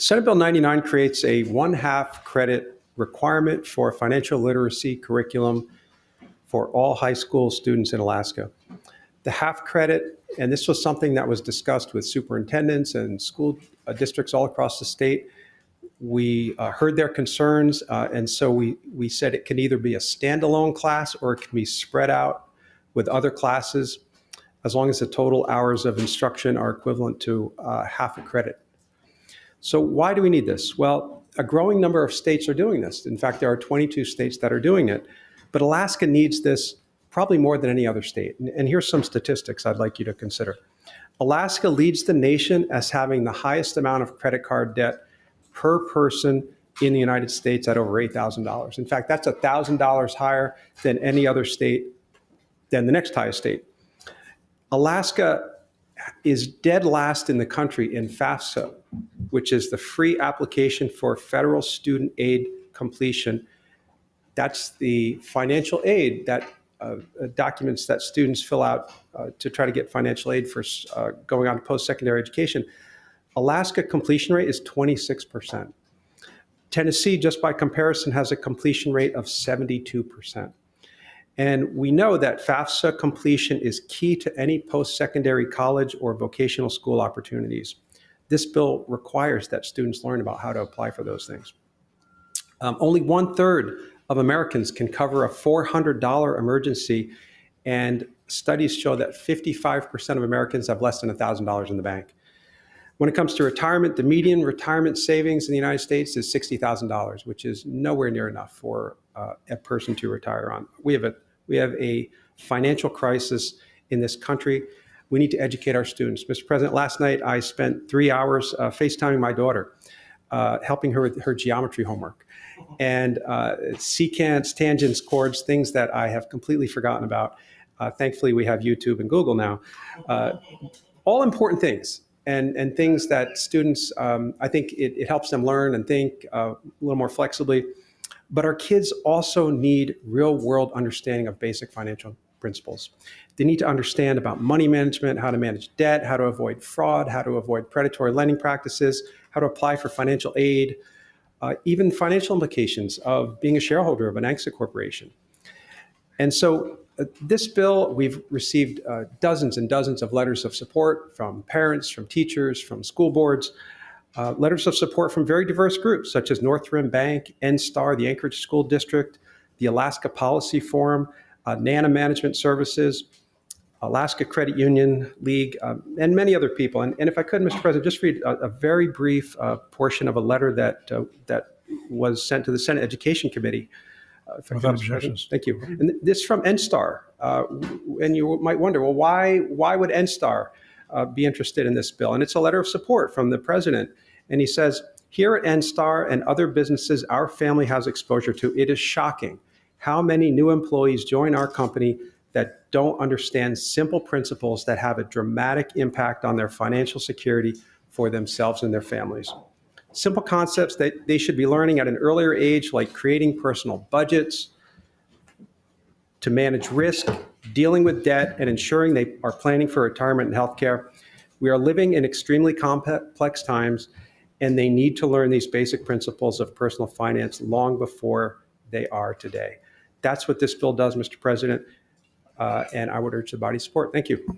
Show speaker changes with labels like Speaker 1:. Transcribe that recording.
Speaker 1: Senate Bill 99 creates a 1/2 credit requirement for financial literacy curriculum for all high school students in Alaska. The half credit, and this was something that was discussed with superintendents and school districts all across the state. We heard their concerns, and so we said it can either be a standalone class or it can be spread out with other classes, as long as the total hours of instruction are equivalent to half a credit. So why do we need this? Well, a growing number of states are doing this. In fact, there are 22 states that are doing it. But Alaska needs this probably more than any other state. And here's some statistics I'd like you to consider. Alaska leads the nation as having the highest amount of credit card debt per person in the United States at over $8,000. In fact, that's $1,000 higher than any other state, than the next highest state. Alaska is dead last in the country in FAFSA, which is the free application for federal student aid completion. That's the financial aid that documents that students fill out to try to get financial aid for going on to post-secondary education. Alaska completion rate is 26%. Tennessee, just by comparison, has a completion rate of 72%. And we know that FAFSA completion is key to any post-secondary college or vocational school opportunities. This bill requires that students learn about how to apply for those things. Only 1/3 of Americans can cover a $400 emergency, and studies show that 55% of Americans have less than $1,000 in the bank. When it comes to retirement, the median retirement savings in the United States is $60,000, which is nowhere near enough for a person to retire on. We have a financial crisis in this country. We need to educate our students. Mr. President, last night I spent 3 hours FaceTiming my daughter, helping her with her geometry homework. And secants, tangents, chords, things that I have completely forgotten about. Thankfully, we have YouTube and Google now. All important things, and things that students, I think it helps them learn and think a little more flexibly. But our kids also need real-world understanding of basic financial principles. They need to understand about money management, how to manage debt, how to avoid fraud, how to avoid predatory lending practices, how to apply for financial aid, even financial implications of being a shareholder of an ANCSA corporation. And so this bill, we've received dozens and dozens of letters of support from parents, from teachers, from school boards, letters of support from very diverse groups such as North Rim Bank, NSTAR, the Anchorage School District, the Alaska Policy Forum, NANA Management Services, Alaska Credit Union League, and many other people. And if I could, Mr. President, just read a very brief portion of a letter that was sent to the Senate Education Committee.
Speaker 2: Without objections.
Speaker 1: Thank you. And this is from NSTAR. And you might wonder, well, why would NSTAR be interested in this bill? And it's a letter of support from the president. And he says, here at NSTAR and other businesses our family has exposure to, it is shocking how many new employees join our company that don't understand simple principles that have a dramatic impact on their financial security for themselves and their families. Simple concepts that they should be learning at an earlier age, like creating personal budgets, to manage risk, dealing with debt, and ensuring they are planning for retirement and healthcare. We are living in extremely complex times, and they need to learn these basic principles of personal finance long before they are today. That's what this bill does, Mr. President, and I would urge the body's support. Thank you.